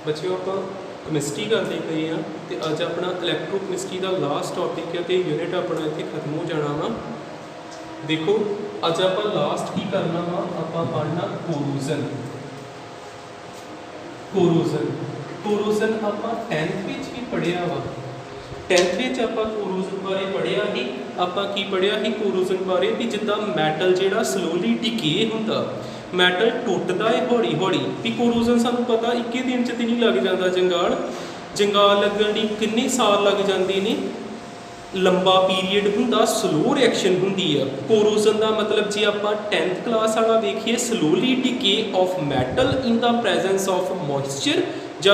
बच्चों आप कैमिस्ट्री करते पे हाँ तो अज अपना इलैक्ट्रोकैमिस्ट्री का लास्ट टॉपिक है तो यूनिट अपना इतने खत्म हो जाना वा। देखो अज आप लास्ट की करना वा, आप पढ़ना कोरोजन। कोरोजन आप 10th भी पढ़िया वा। 10th आप कोरोजन बारे पढ़िया ही, आप की पढ़िया ही कोरोजन बारे भी जिदा मैटल जो स्लोली डिके होंदा, मैटल टुटदा है हौली हौली भी। कोरोजन सानू पता 21 दिन च नहीं लग जाता जंगाल, जंगाल लगन ली किन्ने साल लग जाते हैं, लंबा पीरीयड हुंदा, स्लो रिएक्शन हुंदी है। कोरोजन का मतलब जे आप 10th क्लास वाला देखिए, slowly decay of metal in the presence of moisture या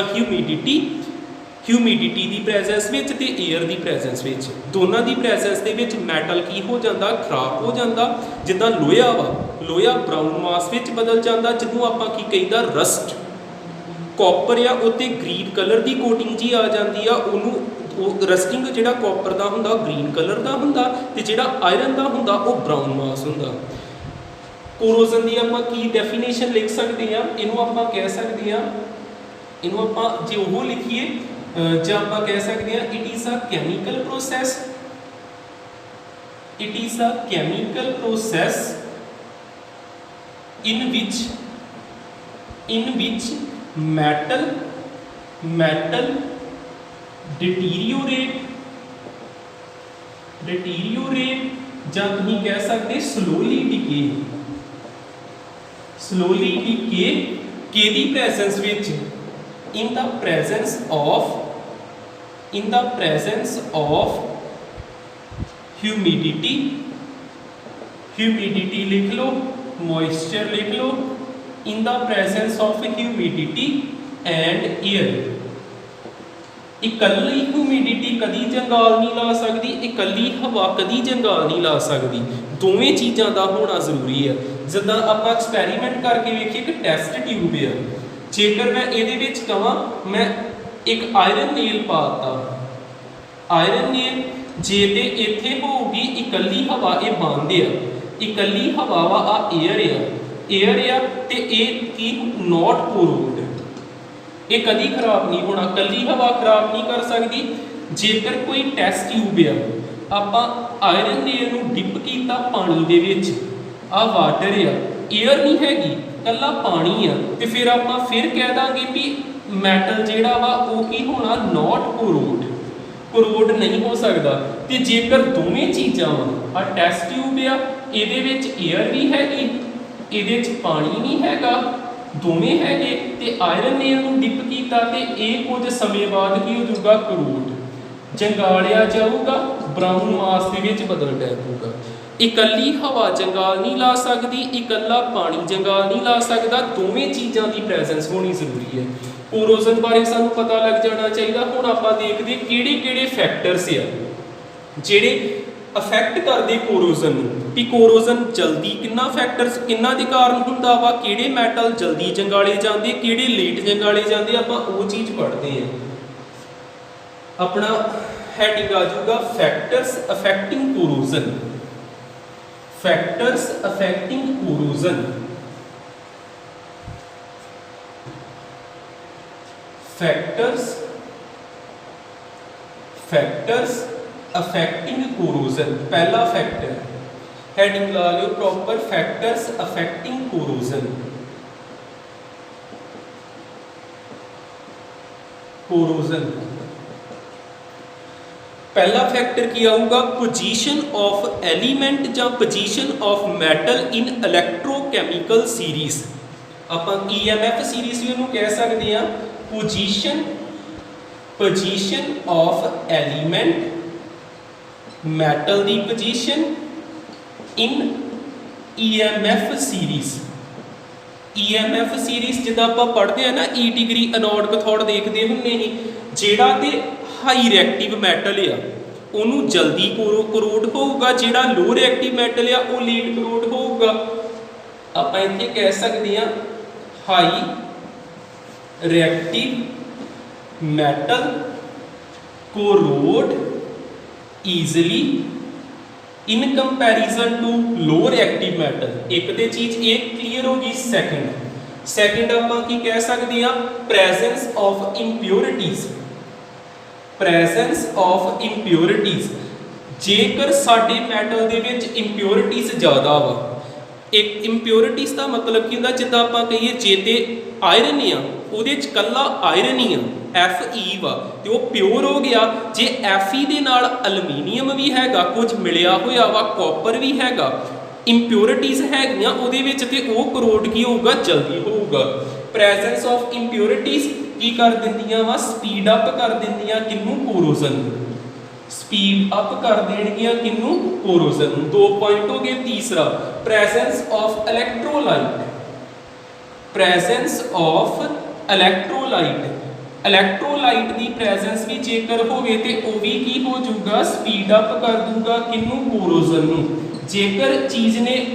ह्यूमिडिटी की प्रेजेंस में ते एयर की प्रेजेंस में, दोनों की प्रेजेंस के मैटल की हो जाता, खराब हो जाता। जिदा लोहा वा, लोहा ब्राउन मास में बदल जाता, जिन्हों आप की कहीदा रस्ट। कॉपर आ उत्ते ग्रीन कलर की कोटिंग जी आ जाती है, उन्होंने रस्टिंग जो कॉपर का होंदा ग्रीन कलर का होंदा ते जिहड़ा आयरन का होंदा वो ब्राउन मास होंदा। कोरोजन की आप की डेफिनेशन लिख सकते हैं, इनू आप कह सकते हैं, इनू आप जो वो लिखिए जो आप कह सकते हैं, it is a chemical process, it is a chemical process in which metal deteriorate या तुम कह सकते slowly decay के the presence which in the presence of humidity लिख लो, मॉइस्चर लिख लो, in the presence of humidity and air. इकल्ली ह्यूमिडिटी कदी जंगाल नहीं ला सकती, इकल्ली हवा कदी जंगाल नहीं ला सकती, दोवें चीज़ों का होना जरूरी है। जिदा आप एक्सपैरीमेंट करके वेखिए कि टेस्ट ट्यूब है, जेकर मैं ये कहा मैं एक आयरन नेल पाता, आयरन नेल जे तो इत्थे होगी इकल्ली हवा, ये बंद है, इकल्ली हवा वा आ एयर आ ते की नॉट पोरोड, ये कभी खराब नहीं होना, कली हवा खराब नहीं कर सकती। जेकर कोई टेस्ट ट्यूब आ, आप आयरन नेल नूं डिप किया पानी दे विच, आ वाटर आ, एयर नहीं हैगी, कला पानी आ, तो फिर आप फिर कह देंगे भी मैटल जिहड़ा वा वो की होना नॉट पोरोड, पोरोड नहीं हो सकता। तो जेकर दोवें चीज़ां आ टेस्ट ट्यूब आ, ਇਹਦੇ ਵਿੱਚ एयर भी हैगी, ਇਹਦੇ ਵਿੱਚ पानी नहीं हैगा, दोवें हैगे ते आयरन नेल नूं डिप कीता ते ਇਹ कुछ समय बाद की हो जाऊगा करोड, जंगालिया जाऊगा, ब्राउन मास ਦੇ ਵਿੱਚ बदल जाऊगा। इकल्ली हवा जंगाल नहीं ला सकती, इकल्ला पानी जंगाल नहीं ला सकता, दोवें चीज़ों की प्रेजेंस होनी जरूरी है। कोरोजन बारे सानू पता लग जाना चाहिए। हुण आपां देखदे किहड़े-किहड़े फैक्टर्स आ जिहड़े अफैक्ट करते कोरोजन भी। कोरोजन जल्दी किन्ना फैक्टर्स किन्ना के कारण होंदा वा, किहड़े मैटल जल्दी जंगाले जाते, किहड़े लेट जंगाले जाते, आपां वो चीज़ पढ़ते हैं। अपना हैडिंग आ जाऊगा factors affecting corrosion, factors affecting corrosion, factors affecting corrosion. पहला फैक्टर हैडिंग ला लो प्रॉपर, फैक्टर्स अफैक्टिंग कोरोजन। पहला फैक्टर की आऊगा पोजीशन ऑफ एलीमेंट या position of metal in electrochemical series. आप EMF सीरीज भी उन्होंने कह सकते हैं। पोजीशन ऑफ एलीमेंट, मैटल की position in EMF series. EMF series जिदा आप पढ़ते हैं ना, ई डिग्री एनोड कैथोड देखते होंगे ही, जेड़ा ते हाई रिएक्टिव मैटल आ उन्होंने जल्दी करोड होगा, जेड़ा लो रिएक्टिव मैटल आ वो लेट करोड होगा। आप इत्थे कह सकते हैं high reactive metal corrode easily in comparison to low reactive metal. एक तो चीज़ ये क्लीयर होगी। सैकेंड ਸੈਕਿੰਡ ਆਪਾਂ ਕੀ ਕਹਿ ਸਕਦੇ ਆ, ਪ੍ਰੈਜ਼ੈਂਸ ਆਫ ਇੰਪਿਓਰਿਟੀਜ਼। ਪ੍ਰੈਜ਼ੈਂਸ ਆਫ ਇੰਪਿਓਰਿਟੀਜ਼, ਜੇਕਰ ਸਾਡੇ ਮੈਟਲ ਦੇ ਵਿੱਚ ਇੰਪਿਓਰਿਟੀਜ਼ ਜ਼ਿਆਦਾ ਵਾ। ਇੱਕ ਇੰਪਿਓਰਿਟੀਜ਼ ਦਾ ਮਤਲਬ ਕੀ ਹੁੰਦਾ, ਜਿੱਦਾਂ ਆਪਾਂ ਕਹੀਏ ਜੇ ਤੇ ਆਇਰਨ ਆ ਉਹਦੇ 'ਚ ਕੱਲਾ ਆਇਰਨ ਹੀ ਆ, Fe ਵਾ ਤੇ ਉਹ ਪਿਓਰ ਹੋ ਗਿਆ। ਜੇ Fe ਦੇ ਨਾਲ ਅਲਮੀਨੀਅਮ ਵੀ ਹੈਗਾ, ਕੁਝ ਮਿਲਿਆ ਹੋਇਆ ਵਾ, ਕਾਪਰ ਵੀ ਹੈਗਾ, ਇੰਪਿਓਰਿਟੀਜ਼ ਹੈਗੀਆਂ ਉਹਦੇ ਵਿੱਚ, ਤੇ ਉਹ ਕਰੋਡ ਕੀ ਹੋਊਗਾ, ਜਲਦੀ ਹੋਊਗਾ। ਪ੍ਰੈਜ਼ੈਂਸ ਆਫ ਇੰਪਿਓਰਿਟੀਜ਼ ਕੀ ਕਰ ਦਿੰਦੀਆਂ ਵਾ, ਸਪੀਡ ਅਪ ਕਰ ਦਿੰਦੀਆਂ ਕਿਹਨੂੰ, ਕੋਰੋਜ਼ਨ ਨੂੰ। ਸਪੀਡ ਅਪ ਕਰ ਦੇਣਗੀਆਂ ਕਿਹਨੂੰ, ਕੋਰੋਜ਼ਨ ਨੂੰ। 2 ਪੁਆਇੰਟ ਹੋ ਗਏ। ਤੀਸਰਾ, presence of electrolyte. Presence of electrolyte, electrolyte the presence ਵੀ ਜੇਕਰ ਹੋਵੇ ਤੇ ਉਹ ਵੀ ਕੀ ਹੋ ਜਾਊਗਾ, ਸਪੀਡ ਅਪ ਕਰ ਦੂਗਾ ਕਿਹਨੂੰ, ਕੋਰੋਜ਼ਨ ਨੂੰ। ਜੇਕਰ ਚੀਜ਼ ਨੇ,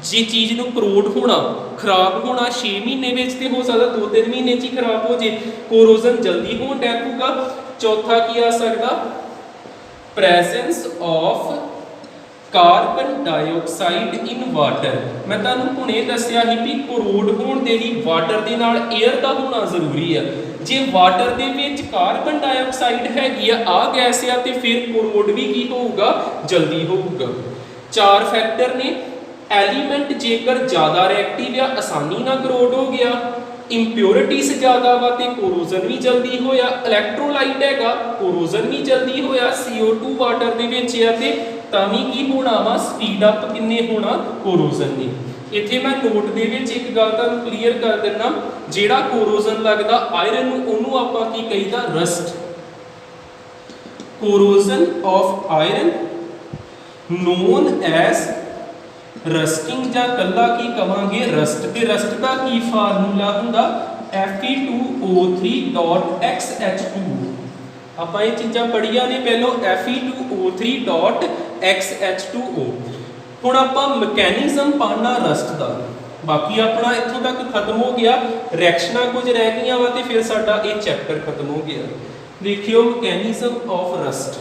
ਜੇ ਚੀਜ਼ ਨੂੰ ਕਰੋਡ ਹੋਣਾ, ਖਰਾਬ ਹੋਣਾ 6 ਮਹੀਨੇ ਵਿੱਚ, ਤੇ ਹੋ ਸਕਦਾ 2-3 ਮਹੀਨੇ 'ਚ ਹੀ ਖਰਾਬ ਹੋ ਜੇ, ਕੋਰੋਜ਼ਨ ਜਲਦੀ ਹੋਣ ਡੈ ਪਊਗਾ। ਚੌਥਾ ਕੀ ਆ ਸਕਦਾ, presence of carbon dioxide in water. ਮੈਂ ਤੁਹਾਨੂੰ ਹੁਣੇ ਦੱਸਿਆ ਸੀ ਵੀ ਕਰੋਡ ਹੋਣ ਦੇ ਲਈ ਵਾਟਰ ਦੇ ਨਾਲ 에ਅਰ ਦਾ ਹੋਣਾ ਜ਼ਰੂਰੀ ਆ। ਜੇ ਵਾਟਰ ਦੇ ਵਿੱਚ ਕਾਰਬਨ ਡਾਈਆਕਸਾਈਡ ਹੈਗੀ ਆ ਗੈਸ ਆ, ਤੇ ਫਿਰ ਕਰੋਡ ਵੀ ਕੀ ਹੋਊਗਾ, ਜਲਦੀ ਹੋਊਗਾ। 4 ਫੈਕਟਰ ਨੇ। ਐਲੀਮੈਂਟ ਜੇਕਰ ਜ਼ਿਆਦਾ ਰਿਐਕਟਿਵ ਆ, ਆਸਾਨੀ ਨਾਲ ਕਰੋਡ ਹੋ ਗਿਆ। ਇੰਪਿਓਰਿਟੀਜ਼ ਜ਼ਿਆਦਾ ਵਾ ਤੇ ਕੋਰੋਜ਼ਨ ਵੀ ਜਲਦੀ ਹੋਇਆ। ਇਲੈਕਟ੍ਰੋਲਾਈਟ ਹੈਗਾ, ਕੋਰੋਜ਼ਨ ਵੀ ਜਲਦੀ ਹੋਇਆ। CO2 ਵਾਟਰ ਦੇ ਵਿੱਚ ਆ ਤੇ ਤਾਂ ਵੀ ਕੀ ਹੋਣਾ ਵਾ, ਸਪੀਡ ਅਪ ਕਿੰਨੇ ਹੋਣਾ, ਕੋਰੋਜ਼ਨ ਨੇ। ਇੱਥੇ ਮੈਂ ਨੋਟ ਦੇ ਵਿੱਚ ਇੱਕ ਗੱਲ ਤੁਹਾਨੂੰ ਕਲੀਅਰ ਕਰ ਦਿੰਦਾ, ਜਿਹੜਾ ਕੋਰੋਜ਼ਨ ਲੱਗਦਾ ਆਇਰਨ ਨੂੰ, ਉਹਨੂੰ ਆਪਾਂ ਕੀ ਕਹੀਦਾ, rust. Corrosion of iron known as rusting, ਜਾਂ ਕੱਲਾ ਕੀ ਕਵਾਂਗੇ, ਰਸਟ। ਤੇ ਰਸਟ ਦਾ ਕੀ ਫਾਰਮੂਲਾ ਹੁੰਦਾ, Fe2O3.XH2। ਆਪਾਂ ਇਹ ਚੀਜ਼ਾਂ ਪੜ੍ਹੀਆਂ ਨੇ ਪਹਿਲਾਂ, Fe2O3.XH2O। ਹੁਣ ਆਪਾਂ ਮਕੈਨਿਜ਼ਮ ਪਾਣਾ ਰਸਟ ਦਾ, ਬਾਕੀ ਆਪਣਾ ਇੱਥੋਂ ਤੱਕ ਖਤਮ ਹੋ ਗਿਆ। ਰਿਐਕਸ਼ਨਾਂ ਕੁਝ ਰਹਿ ਗਈਆਂ ਵਾ ਤੇ ਫਿਰ ਸਾਡਾ ਇਹ ਚੈਪਟਰ ਖਤਮ ਹੋ ਗਿਆ। ਦੇਖਿਓ ਮਕੈਨਿਜ਼ਮ ਆਫ ਰਸਟ,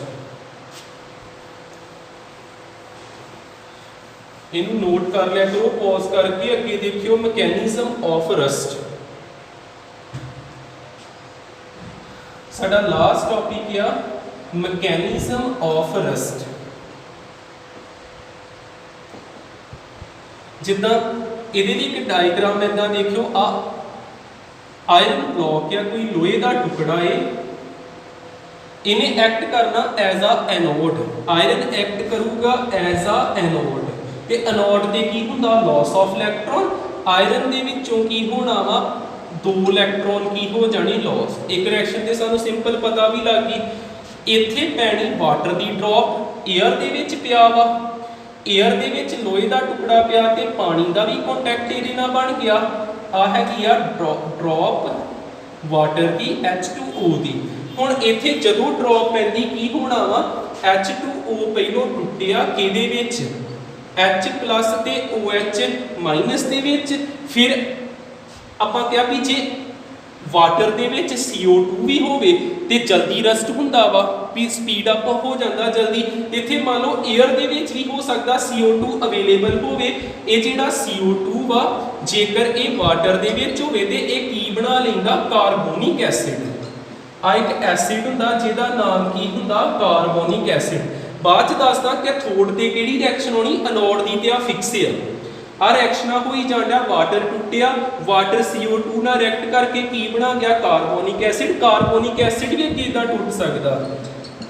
ਇਹਨੂੰ ਨੋਟ ਕਰ ਲਿਆ ਕਰੋ ਪੌਜ਼ ਕਰਕੇ। ਅੱਗੇ ਦੇਖਿਓ ਮਕੈਨਿਜ਼ਮ ਆਫ ਰਸਟ, ਸਾਡਾ ਲਾਸਟ ਟੌਪਿਕ ਆ ਮਕੈਨਿਜ਼ਮ ਆਫ ਰਸਟ। ਜਿੱਦਾਂ ਇਹਦੇ ਲਈ ਇੱਕ ਡਾਇਗਰਾਮ ਇਦਾਂ ਦੇਖਿਓ, ਆ ਆਇਰਨ ਬਲੌਕ ਆ, ਕੋਈ ਲੋਹੇ ਦਾ ਟੁਕੜਾ ਏ, ਇਹਨੇ ਐਕਟ ਕਰਨਾ as a anode. Iron act ਕਰੂਗਾ ਐਜ਼ ਆ ਐਨੋਡ, ਤੇ ਐਨੋਡ ਤੇ ਕੀ ਹੁੰਦਾ, ਲਾਸ ਆਫ ਇਲੈਕਟ੍ਰੋਨ। ਆਇਰਨ ਦੇ ਵਿੱਚੋਂ ਕੀ ਹੋਣਾ ਵਾ, 2 ਇਲੈਕਟ੍ਰੋਨ ਕੀ ਹੋ ਜਾਣੀ, ਲਾਸ। ਇੱਕ ਰਿਐਕਸ਼ਨ ਤੇ ਸਾਨੂੰ ਸਿੰਪਲ ਪਤਾ ਵੀ ਲੱਗ ਗਈ। ਇੱਥੇ ਪੈਣੀ ਵਾਟਰ ਦੀ ਡ੍ਰੌਪ, 에ਅਰ ਦੇ ਵਿੱਚ ਪਿਆ ਵਾ, 에ਅਰ ਦੇ ਵਿੱਚ ਲੋਹੇ ਦਾ ਟੁਕੜਾ ਪਿਆ ਤੇ ਪਾਣੀ ਦਾ ਵੀ ਕੰਟੈਕਟ ਇਹਦੇ ਨਾਲ ਬਣ ਗਿਆ। ਆ ਹੈਗੀ ਆ ਡ੍ਰੌਪ ਵਾਟਰ ਦੀ, H2O ਦੀ। ਹੁਣ ਇੱਥੇ ਜਦੋਂ ਡ੍ਰੌਪ ਪੈਂਦੀ ਕੀ ਹੋਣਾ ਵਾ, H2O ਪਹਿਲੋਂ ਟੁੱਟਿਆ ਕਿਹਦੇ ਵਿੱਚ, H+ ਤੇ OH- ਦੇ ਵਿੱਚ। ਫਿਰ ਆਪਾਂ ਕਿਹਾ ਵੀ ਜੇ ਵਾਟਰ ਦੇ ਵਿੱਚ CO2 ਵੀ ਹੋਵੇ ਤੇ ਜਲਦੀ ਰਸਟ ਹੁੰਦਾ ਵਾ, ਵੀ ਸਪੀਡ ਅਪ ਹੋ ਜਾਂਦਾ ਜਲਦੀ। ਇੱਥੇ ਮੰਨ ਲਓ 에ਅਰ ਦੇ ਵਿੱਚ ਵੀ ਹੋ ਸਕਦਾ CO2 ਅਵੇਲੇਬਲ ਹੋਵੇ। ਇਹ ਜਿਹੜਾ CO2 ਵਾ, ਜੇਕਰ ਇਹ ਵਾਟਰ ਦੇ ਵਿੱਚ ਹੋਵੇ ਤੇ ਇਹ ਕੀ ਬਣਾ ਲੈਂਦਾ, ਕਾਰਬੋਨਿਕ ਐਸਿਡ। ਆ ਇੱਕ ਐਸਿਡ ਹੁੰਦਾ ਜਿਹਦਾ ਨਾਮ ਕੀ ਹੁੰਦਾ, ਕਾਰਬੋਨਿਕ ਐਸਿਡ। ਬਾਅਦ ਚ ਦੱਸਦਾ ਕੈਥੋਡ ਤੇ ਕਿਹੜੀ ਰਿਐਕਸ਼ਨ ਹੋਣੀ, ਐਨੋਡ ਦੀ ਤੇ ਆ ਫਿਕਸ ਆ। ਆ ਰਿਐਕਸ਼ਨਾਂ ਹੋਈ ਜਾਂਦਾ, ਵਾਟਰ ਟੁੱਟਿਆ, ਵਾਟਰ CO2 ਨਾਲ ਰਿਐਕਟ ਕਰਕੇ ਕੀ ਬਣਾ ਗਿਆ, ਕਾਰਬੋਨਿਕ ਐਸਿਡ। ਕਾਰਬੋਨਿਕ ਐਸਿਡ ਵੀ ਅੱਗੇ ਇਦਾਂ ਟੁੱਟ ਸਕਦਾ,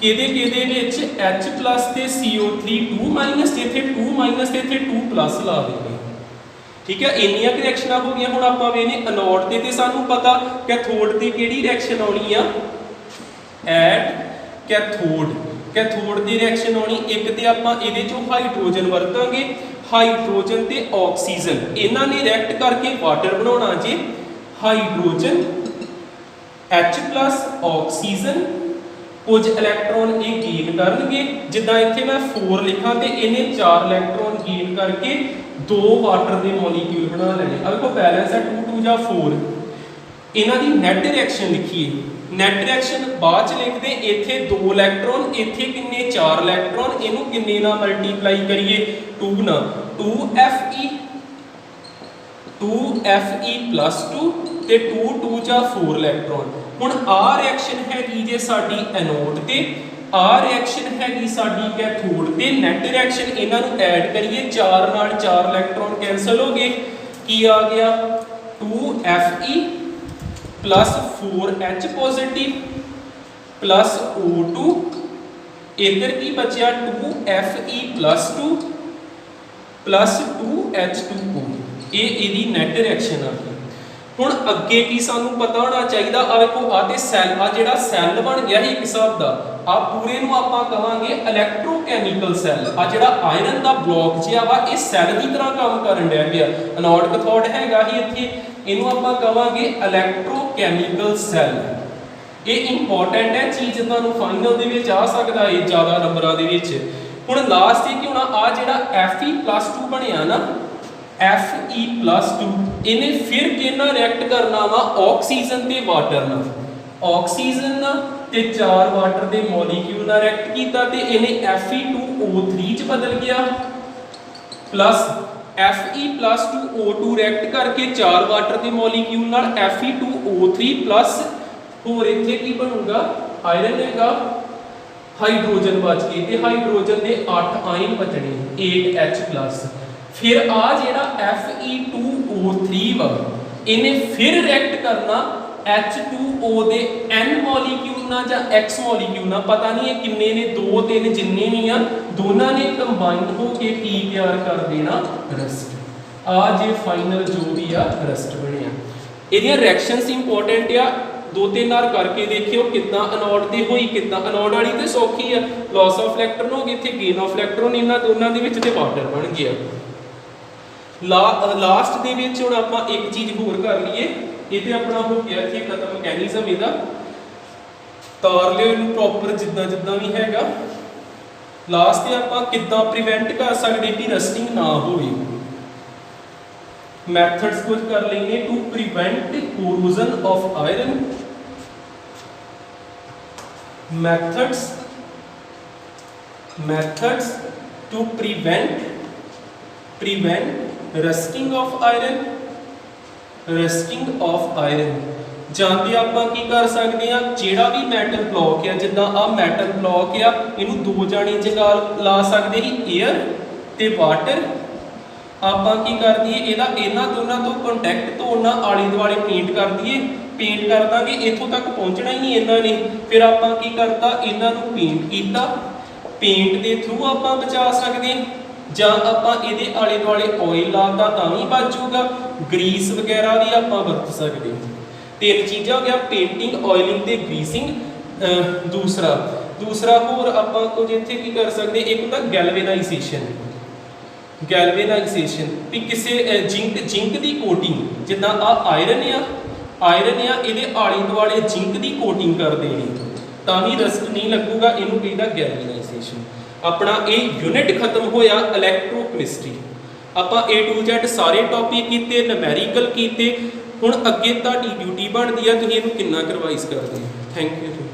ਕਿਹਦੇ ਵਿੱਚ, H+ ਤੇ CO3 2- ਤੇ ਇੱਥੇ 2- ਤੇ ਇੱਥੇ 2+ ਲਾ ਦੇਂਗੇ। ਠੀਕ ਹੈ, ਇੰਨੀਆਂ ਰਿਐਕਸ਼ਨਾਂ ਹੋ ਗਈਆਂ। ਹੁਣ ਆਪਾਂ ਵੇਖਨੇ ਐਨੋਡ ਤੇ ਸਾਨੂੰ ਪਤਾ ਕੈਥੋਡ ਤੇ ਕਿਹੜੀ ਰਿਐਕਸ਼ਨ ਆਉਣੀ ਆ, ਐਟ ਕੈਥੋਡ। ਕੈਥੋਡ ਦੀ ਰਿਐਕਸ਼ਨ ਆਉਣੀ ਇੱਕ ਤੇ ਆਪਾਂ ਇਹਦੇ ਚੋਂ ਹਾਈਡਰੋਜਨ ਵਰਤਾਂਗੇ, ਹਾਈਡਰੋਜਨ ਤੇ ਆਕਸੀਜਨ, ਇਹਨਾਂ ਨੇ ਰਿਐਕਟ ਕਰਕੇ ਵਾਟਰ ਬਣਾਉਣਾ ਜੇ। ਹਾਈਡਰੋਜਨ H+ ਆਕਸੀਜਨ, ਕੁਝ ਇਲੈਕਟ੍ਰੋਨ ਇਹ ਗੇਨ ਕਰਨਗੇ। ਜਿੱਦਾਂ ਇੱਥੇ ਮੈਂ 4 ਲਿਖਾਂ ਤੇ ਇਹਨੇ 4 ਇਲੈਕਟ੍ਰੋਨ ਗੇਨ ਕਰਕੇ 2 ਵਾਟਰ ਦੇ ਮੋਲੀਕਿਊਲ ਬਣਾ ਲੈਣੇ। ਆ ਵੇਖੋ ਬੈਲੈਂਸ ਹੈ 2 2 ਜਾਂ 4। ਇਹਨਾਂ ਦੀ ਨੈਟ ਰਿਐਕਸ਼ਨ ਲਿਖੀਏ, ਨੈਟ ਰਿਐਕਸ਼ਨ ਬਾਅਦ ਚ ਲਿਖਦੇ। ਇੱਥੇ 2 ਇਲੈਕਟ੍ਰੋਨ, ਇੱਥੇ ਕਿੰਨੇ, 4 ਇਲੈਕਟ੍ਰੋਨ। ਇਹਨੂੰ ਕਿੰਨੇ ਨਾਲ ਮਲਟੀਪਲਾਈ ਕਰੀਏ, 2 ਨਾਲ, 2Fe 2Fe+2 ਤੇ 2 ਜਾਂ 4 ਇਲੈਕਟ੍ਰੋਨ। ਹੁਣ ਆ ਰਿਐਕਸ਼ਨ ਹੈਗੀ ਜੇ ਸਾਡੀ ਐਨੋਡ ਤੇ, ਆ ਰਿਐਕਸ਼ਨ ਹੈਗੀ ਸਾਡੀ ਕੈਥੋਡ ਤੇ। ਨੈਟ ਰਿਐਕਸ਼ਨ ਇਹਨਾਂ ਨੂੰ ਐਡ ਕਰੀਏ, 4 ਨਾਲ 4 ਇਲੈਕਟ੍ਰੋਨ ਕੈਂਸਲ ਹੋ ਗਏ, ਕੀ ਆ ਗਿਆ 2Fe + 4H positive plus O2, ਇੱਧਰ ਕੀ ਬਚਿਆ 2Fe+2 ਪਲੱਸ 2H2O। ਇਹ ਇਹਦੀ ਨੈਟ ਰਿਐਕਸ਼ਨ ਆ ਗਈ। ਹੁਣ ਅੱਗੇ ਕੀ ਸਾਨੂੰ ਪਤਾ ਹੋਣਾ ਚਾਹੀਦਾ, ਆ ਵੇਖੋ ਆ ਤੇ ਸੈੱਲ, ਆ ਜਿਹੜਾ ਸੈੱਲ ਬਣ ਗਿਆ ਇੱਕ ਹਿਸਾਬ ਦਾ, ਆ ਪੂਰੇ ਨੂੰ ਆਪਾਂ ਕਵਾਂਗੇ ਇਲੈਕਟ੍ਰੋਕੈਮੀਕਲ ਸੈੱਲ। ਆ ਜਿਹੜਾ ਆਇਰਨ ਦਾ ਬਲੌਕ ਜਿਹਾ ਵਾ ਇਹ ਸੈੱਲ ਦੀ ਤਰ੍ਹਾਂ ਕੰਮ ਕਰਨ ਡਿਆ ਪਿਆ। ਅਨੋਡ ਕੈਥੋਡ ਹੈਗਾ ਹੀ ਇੱਥੇ, ਇਹਨੂੰ ਆਪਾਂ ਕਵਾਂਗੇ ਇਲੈਕਟ੍ਰੋਕੈਮੀਕਲ ਸੈੱਲ। ਇਹ ਇੰਪੋਰਟੈਂਟ ਹੈ ਚੀਜ਼, ਤੁਹਾਨੂੰ ਫਾਈਨਲ ਦੇ ਵਿੱਚ ਆ ਸਕਦਾ ਹੈ ਜ਼ਿਆਦਾ ਨੰਬਰਾਂ ਦੇ ਵਿੱਚ। ਹੁਣ ਲਾਸਟ ਇਹ ਕਿ ਹੁਣ ਆ ਜਿਹੜਾ Fe+2 ਬਣਿਆ ਨਾ, Fe+2 ਇਹਨੇ ਫਿਰ ਕਿਹਨਾਂ ਰਿਐਕਟ ਕਰਨਾ ਵਾ, ਆਕਸੀਜਨ ਤੇ ਵਾਟਰ ਨਾਲ। ਆਕਸੀਜਨ ਨਾਲ ਤੇ 4 ਵਾਟਰ ਦੇ ਮੋਲੀਕਿਊਲ ਨਾਲ ਰਿਐਕਟ ਕੀਤਾ ਤੇ ਇਹਨੇ Fe2O3 ਚ ਬਦਲ ਗਿਆ, ਪਲੱਸ Fe+2O2 ਰਿਐਕਟ ਕਰਕੇ 4 ਵਾਟਰ ਦੇ ਮੋਲੀਕਿਊਲ ਨਾਲ Fe2O3 ਪਲੱਸ ਹੋਰ ਇੱਥੇ ਕੀ ਬਣੂਗਾ, ਆਇਰਨ ਹੈਗਾ, ਹਾਈਡਰੋਜਨ ਬਚ ਗਏ ਤੇ ਹਾਈਡਰੋਜਨ ਦੇ 8 ਆਇਨ ਬਚਣੇ, 8H+। ਫਿਰ ਆ ਜਿਹੜਾ Fe2O3 ਵਾ ਇਹਨੇ ਫਿਰ ਰਿਐਕਟ ਕਰਨਾ H2O ਦੇ N ਮੋਲੀਕਿਊਲ ਨਾਲ ਜਾਂ X ਮੋਲੀਕਿਊਲ ਨਾਲ, ਪਤਾ ਨਹੀਂ ਇਹ ਕਿੰਨੇ ਨੇ, 2 3 ਜਿੰਨੇ ਵੀ ਆ, ਦੋਨਾਂ ਨੇ ਕੰਬਾਈਨ ਹੋ ਕੇ ਕੀ ਤਿਆਰ ਕਰ ਦੇਣਾ, ਰਸਟ। ਆ ਜੇ ਫਾਈਨਲ ਜੋ ਵੀ ਆ ਰਸਟ ਬਣਿਆ। ਇਹਦੀਆਂ ਰਿਐਕਸ਼ਨਸ ਇੰਪੋਰਟੈਂਟ ਆ, 2-3 ਵਾਰ ਕਰਕੇ ਦੇਖਿਓ ਕਿੱਦਾਂ ਅਨੋਡ ਤੇ ਹੋਈ, ਕਿੱਦਾਂ ਅਨੋਡ ਵਾਲੀ ਤੇ ਸੌਖੀ ਆ, ਲਾਸ ਆਫ ਇਲੈਕਟ੍ਰੋਨ ਹੋ ਗਈ, ਇੱਥੇ ਗੇਨ ਆਫ ਇਲੈਕਟ੍ਰੋਨ, ਇਹਨਾਂ ਦੋਨਾਂ ਦੇ ਵਿੱਚ ਤੇ ਵਾਟਰ ਬਣ ਗਿਆ। ਲਾਸਟ ਦੇ ਵਿੱਚ ਹੁਣ ਆਪਾਂ ਇੱਕ ਚੀਜ਼ ਹੋਰ ਕਰ ਲਈਏ, ਇਹ ਤੇ ਆਪਣਾ ਹੋ ਗਿਆ ਇੱਥੇ ਖਤਮ ਮੈਕੈਨਿਜ਼ਮ ਇਹਦਾ, ਤਾਰ ਲਿਓ ਇਹਨੂੰ ਪ੍ਰੋਪਰ ਜਿੱਦਾਂ ਜਿੱਦਾਂ ਵੀ ਹੈਗਾ। ਲਾਸਟ ਤੇ ਆਪਾਂ ਕਿੱਦਾਂ ਪ੍ਰੀਵੈਂਟ ਕਰ ਸਕਦੇ ਕਿ ਰਸਟਿੰਗ ਨਾ ਹੋਵੇ। ਮੈਥਡਸ ਕੁਝ ਕਰ ਲੈਂਗੇ to prevent corrosion of iron. methods to prevent rusting of iron। ਜਾਂਦੇ ਆਪਾਂ ਕੀ ਕਰ ਸਕਦੇ ਆ, ਜਿਹੜਾ ਵੀ ਮੈਟਲ ਬਲੌਕ ਆ, ਜਿੱਦਾਂ ਆ ਮੈਟਲ ਬਲੌਕ ਆ, ਇਹਨੂੰ 2 ਜਾਣੇ ਜਗਾ ਲਾ ਸਕਦੇ ਸੀ, 에ਅਰ ਤੇ ਵਾਟਰ। ਆਪਾਂ ਕੀ ਕਰ ਦਈਏ, ਇਹਦਾ ਇਹਨਾਂ ਦੋਨਾਂ ਤੋਂ ਕੰਟੈਕਟ ਤੋੜਨਾ, ਆਲੇ ਦੁਆਲੇ ਪੇਂਟ ਕਰ ਦਈਏ, ਪੇਂਟ ਕਰ ਦਾਂਗੇ, ਇੱਥੋਂ ਤੱਕ ਪਹੁੰਚਣਾ ਹੀ ਨਹੀਂ ਇਹਨਾਂ ਨੇ। ਫਿਰ ਆਪਾਂ ਕੀ ਕਰਤਾ, ਇਹਨਾਂ ਨੂੰ ਪੇਂਟ ਕੀਤਾ, ਪੇਂਟ ਦੇ ਥਰੂ ਆਪਾਂ ਬਚਾ ਸਕਦੇ, ਜਾਂ ਆਪਾਂ ਇਹਦੇ ਆਲੇ ਦੁਆਲੇ ਆਇਲ ਲਾਤਾ ਤਾਂ ਵੀ ਬਚ ਜਾਊਗਾ, ਗਰੀਸ ਵਗੈਰਾ ਵੀ ਆਪਾਂ ਵਰਤ ਸਕਦੇ। 3 ਚੀਜ਼ਾਂ ਹੋ ਗਿਆ, ਪੇਂਟਿੰਗ, ਆਇਲਿੰਗ ਤੇ ਗਰੀਸਿੰਗ। ਦੂਸਰਾ ਹੋਰ ਆਪਾਂ ਕੁਝ ਇੱਥੇ ਕੀ ਕਰ ਸਕਦੇ, ਇੱਕ ਹੁੰਦਾ ਗੈਲਵੇਨਾਈਜੇਸ਼ਨ ਵੀ ਕਿਸੇ ਜ਼ਿੰਕ ਦੀ ਕੋਟਿੰਗ, ਜਿੱਦਾਂ ਆ ਆਇਰਨ ਆ, ਇਹਦੇ ਆਲੇ ਦੁਆਲੇ ਜ਼ਿੰਕ ਦੀ ਕੋਟਿੰਗ ਕਰ ਦੇਣੀ ਤਾਂ ਵੀ ਰਸਟ ਨਹੀਂ ਲੱਗੂਗਾ, ਇਹਨੂੰ ਕਹਿੰਦਾ ਗੈਲਵੇਨਾਈਜੇਸ਼ਨ। ਆਪਣਾ ਇਹ ਯੂਨਿਟ ਖਤਮ ਹੋਇਆ ਇਲੈਕਟ੍ਰੋਕੈਮਿਸਟਰੀ। ਆਪਾਂ A to Z ਸਾਰੇ ਟੌਪਿਕ ਕੀਤੇ, ਨਿਊਮੈਰੀਕਲ ਕੀਤੇ। ਹੁਣ ਅੱਗੇ ਤੁਹਾਡੀ ਡਿਊਟੀ ਬਣਦੀ ਆ, ਤੁਸੀਂ ਇਹਨੂੰ ਕਿੰਨਾ ਰਿਵਾਈਜ਼ ਕਰਦੇ ਹੋ। Thank you.